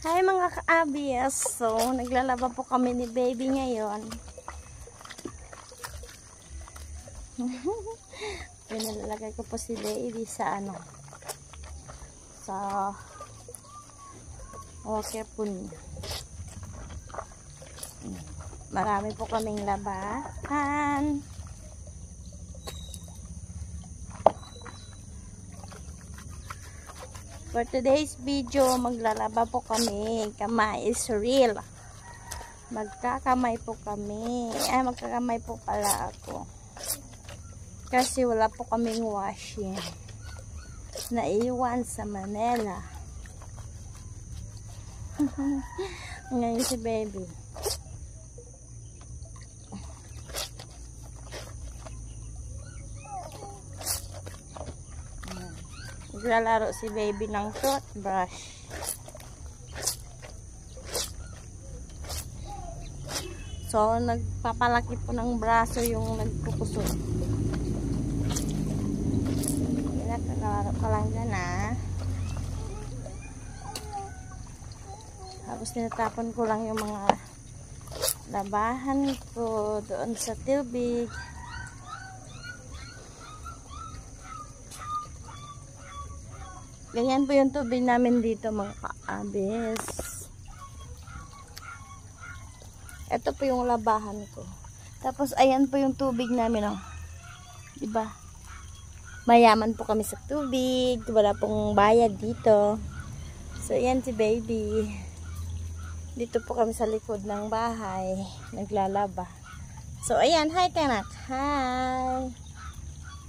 Hi mga ka-abis. So, naglalaba po kami ni baby ngayon. Pinalalagay ko po si baby sa sa water pool. Marami po kaming labahan. For today's video, maglalaba po kami. Kamay is real. Magkakamay po kami. Magkakamay po pala ako. Kasi wala po kaming washing. Naiwan sa Manila. Ngayon si baby. Naglalaro si baby ng toothbrush. So, nagpapalaki po ng braso yung nagkukusot. Naglalaro ka lang dyan, Tapos tinatapon ko lang yung mga labahan ko doon sa tubig. Ganyan po yung tubig namin dito mga ka-abis. Ito po yung labahan ko. Tapos ayan po yung tubig namin, Diba? Mayaman po kami sa tubig. Wala pong bayad dito. So ayan si baby. Dito po kami sa likod ng bahay. Naglalaba. So ayan, hi kanak. Hi.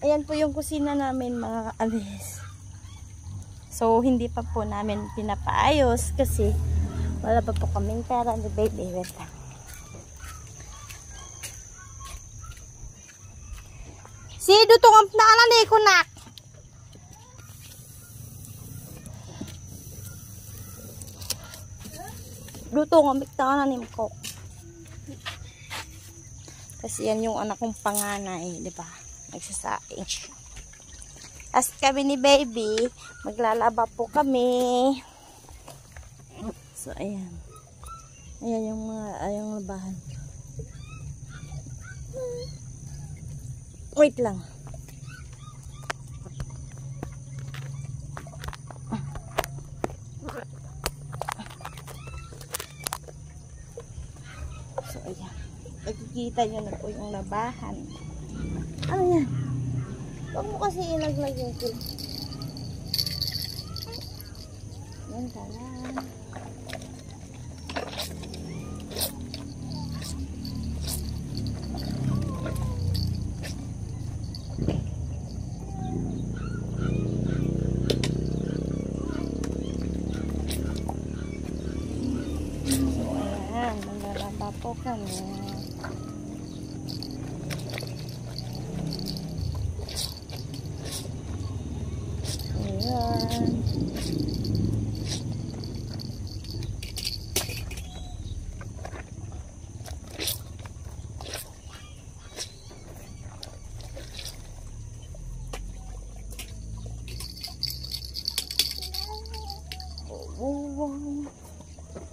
Ayan po yung kusina namin mga ka-abis. So, hindi pa po namin pinapaayos kasi wala pa po kaming pera ni baby. Wait lang. Si dutong na alali ko nak. Dutong ang miktaan ni ko. Kasi yan yung anak kong panganay, di ba? Nagsasaing siya. As kami ni baby, maglalaba po kami. So, ayan. Ayan yung mga, labahan. Wait lang. So, ayan. Nakikita nyo na po yung labahan. Ano yan? Huwag mo kasi ilaglag yung kil. Yan pala. So, ayan. Maglalaba po kami.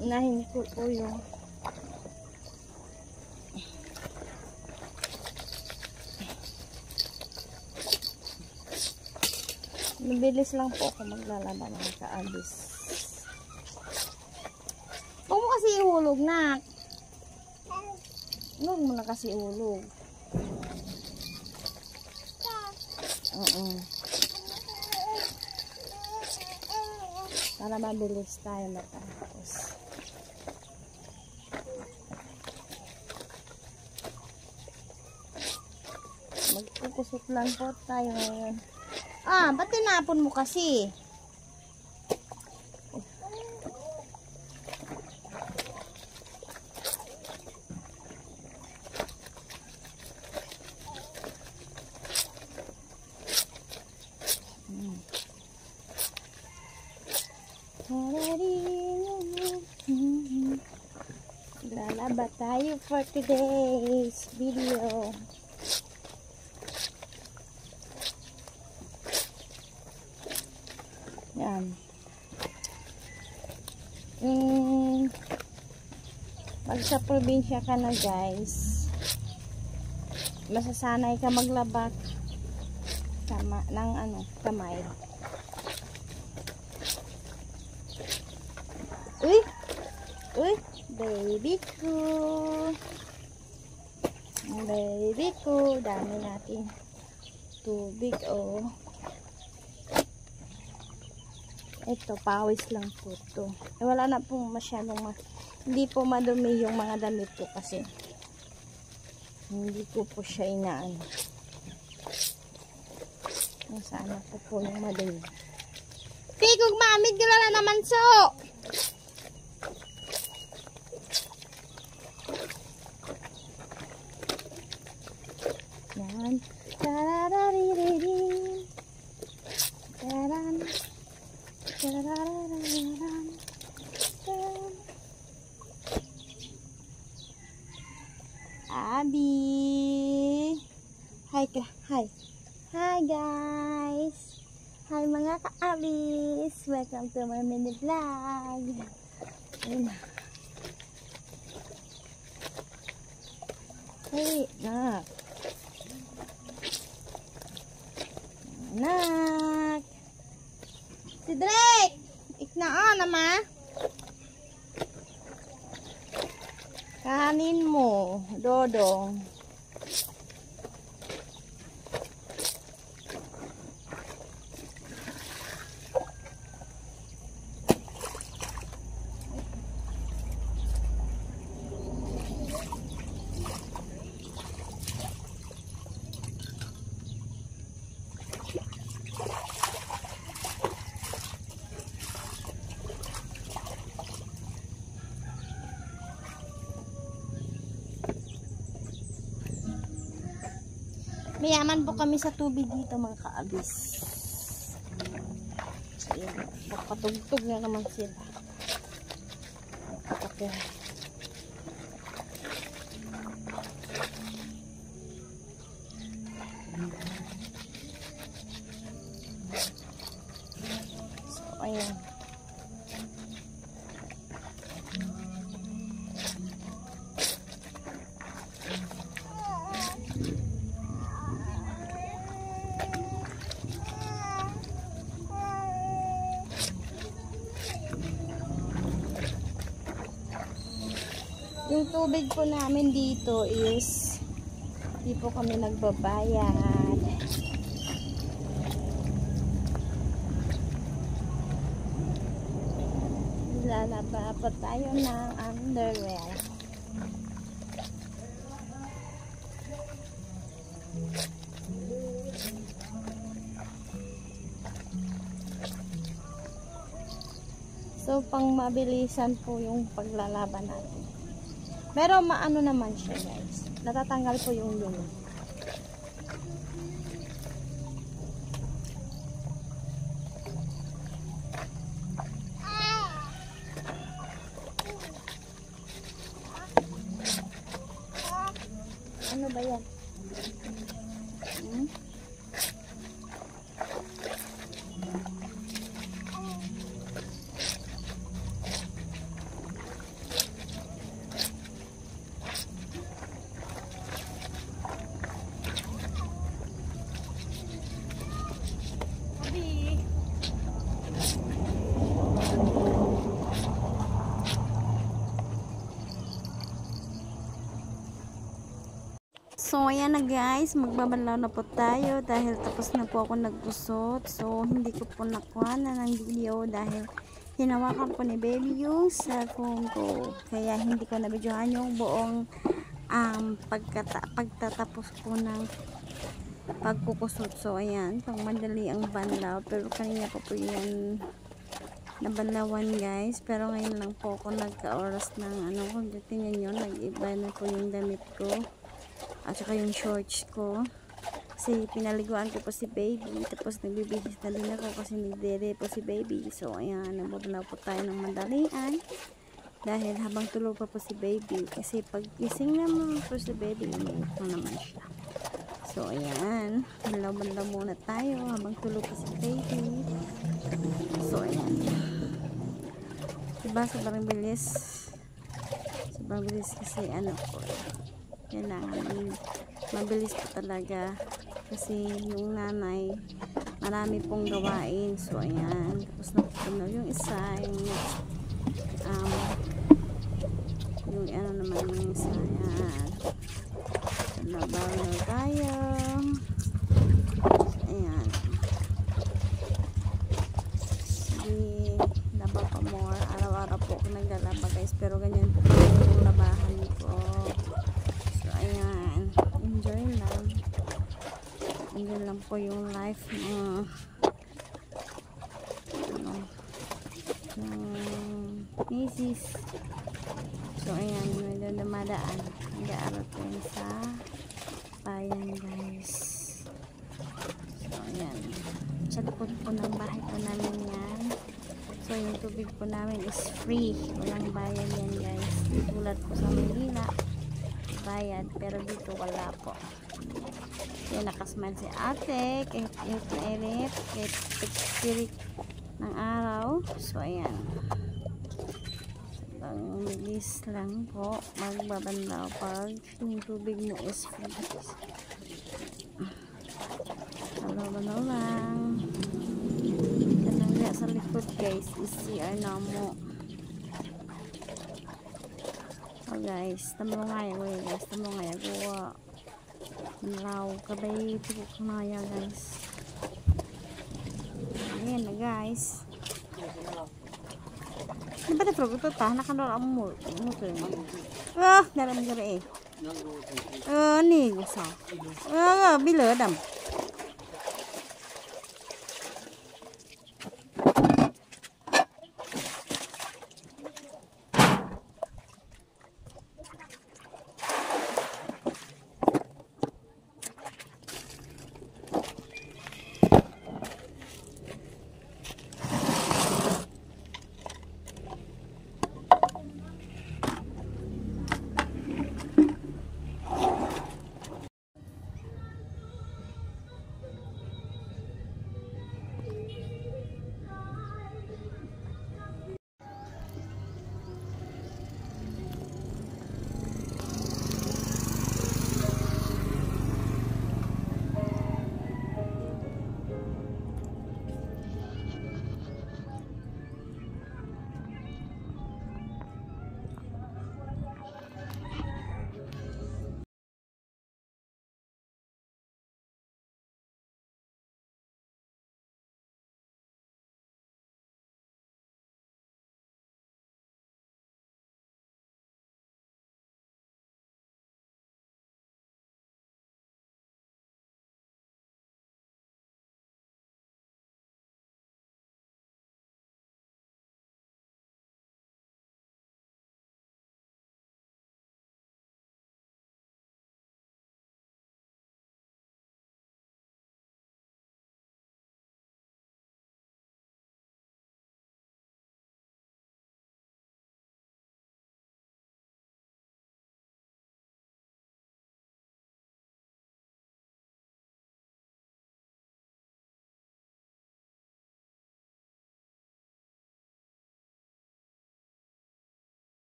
Nahin ko po yung mabilis lang po ako maglalaba ng ka-abis. Huwag mo kasi ihulog, nak. Huwag mo na kasi ihulog. Para mabilis tayo matapos. Magkukusot lang po tayo ngayon. Ba't tinapon mo kasi? Lalaba tayo for today's video. Yan. pag sa probinsya ka na guys, masasanay ka maglaba ng kamay. Uy, baby ko, dami natin tubig, oh. Ito, pawis lang po to. Wala na po masyadong hindi po madumi yung mga damit ko kasi hindi ko po siya inaan. Sana po yung madumi. Tigog mamig ka na naman so! Yan. Tarararirin. Taran. Tarararirin. Taran. Abi. Hi ka. Hi. Hi guys. Hi mga ka-abis. Welcome to my mini vlog. Ayun. Hey, nak. Anak. Si Drake. Iknaan naman. Kanin mo, Dodong. Mayaman po kami sa tubig dito mga kaabis. So, yan. Magpatugtog na naman sila. Okay. So, ayan. Yung tubig po namin dito is hindi po kami nagbabayad. Lalaba pa tayo ng underwear. So pang mabilisan po yung paglalaban natin. Pero maano naman siya guys. Natatanggal po yung lumi. Ano ba yan? So, ayan na guys, magbabalaw na po tayo dahil tapos na po ako nagusot. So, hindi ko po nakuha na ng video dahil hinawakan po ni baby yung cellphone ko. Kaya hindi ko na-videohan yung buong pagtatapos po ng pagkukusot. So, ayan, pang madali ang banlaw. Pero kanina po po yan nabalawan guys. Pero ngayon lang po ako nagka-oras ng kung tingnan nyo, nag-iba na po yung damit ko. At saka yung shorts ko. Kasi pinaliguan ko po si baby. Tapos nagbibihis na din ako kasi nagdede po si baby. So ayan, nagbabalaw po tayo ng madalian. Dahil habang tulog pa po si baby. Kasi pag gising naman po si baby, umiit na naman siya. So ayan, balaw-balaw muna tayo habang tulog pa si baby. So ayan. Diba, sobrang bilis. Sobrang bilis kasi ano po, kailangan mabilis po talaga kasi yung nanay marami pong gawain. So ayan, tapos napupuno yung isa, yung next yung ano naman yung isa. Ayan, nabaw na tayo. Ayan, sige, laba pa more. Araw-araw po ako naglalaba guys, pero ganyan po yung labahan ko. So ayan, enjoy lang. Enjoy lang po yung life ng misis. So ayan, medyo dumadaan. Nag-aaral po yun sa bayan guys. So ayan, sa likod po ng bahay po namin yan. So yung tubig po namin is free, walang bayad yan guys. Tulad po sa Manila, bayad, pero dito wala po. Yan, nakasmile si ate kahit init na init, kahit tirik ng araw. So ayan, ang bilis lang po magbabanlaw pag yung tubig mo is free. Halo-halo lang. Kanang sa likod guys is CR na mo. Oh guys, tamo nga yan guys, tamo nga yan gawa malaw kabay tibok na yan guys. Ayan na guys. Ano ba na produkto ta? Nakanor ang mo naram gari eh. Ni gusa. Bila dam.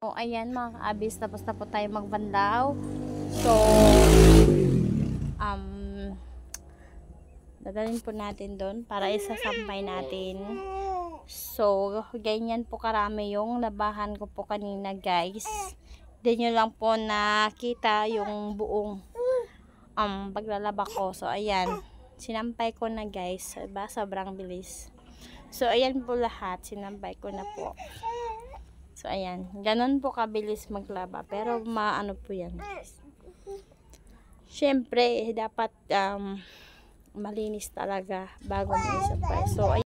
So, ayan mga ka-abis, tapos na po tayo magbandaw. So, dadalhin po natin doon para isasampay natin. So, ganyan po karami yung labahan ko po kanina guys. Hindi nyo lang po nakita yung buong paglalaba ko. So, ayan. Sinampay ko na guys. Diba? Sobrang bilis. So, ayan po lahat. Sinampay ko na po. So, ayan. Ganon po kabilis maglaba. Pero, maano po yan guys. Siyempre, dapat malinis talaga bago mo isampay. So,